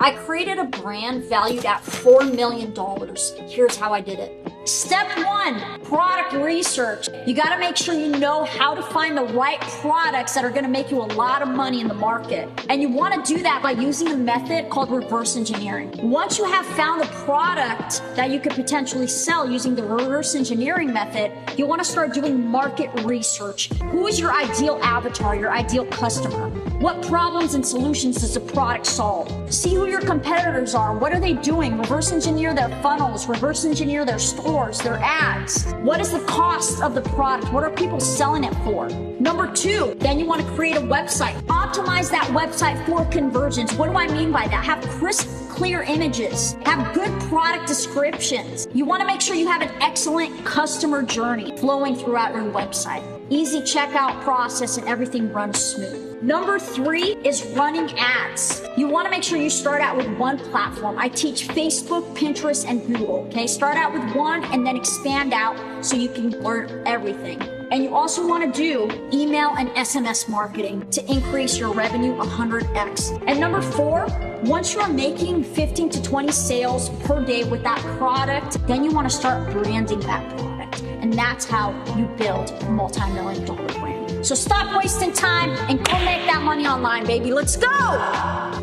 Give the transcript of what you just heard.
I created a brand valued at $4 million. Here's how I did it. Step one, product research. You got to make sure you know how to find the right products that are going to make you a lot of money in the market. And you want to do that by using a method called reverse engineering. Once you have found a product that you could potentially sell using the reverse engineering method, you want to start doing market research. Who is your ideal avatar, your ideal customer? What problems and solutions does the product solve? See who your competitors are. What are they doing? Reverse engineer their funnels, reverse engineer their stores, their ads. What is the cost of the product? What are people selling it for? Number two, then you want to create a website. Optimize that website for conversions. What do I mean by that? Have crisp, clear images. Have good product descriptions. You want to make sure you have an excellent customer journey flowing throughout your website. Easy checkout process and everything runs smooth. Number three is running ads. You want to make sure you start out with one platform. I teach Facebook, Pinterest, and Google. Okay, start out with one and then expand out so you can learn everything. And you also want to do email and SMS marketing to increase your revenue 100x. And number four, once you're making 15 to 20 sales per day with that product, then you want to start branding that product. And that's how you build a multi-million-dollar brand. So stop wasting time and go make that money online, baby. Let's go.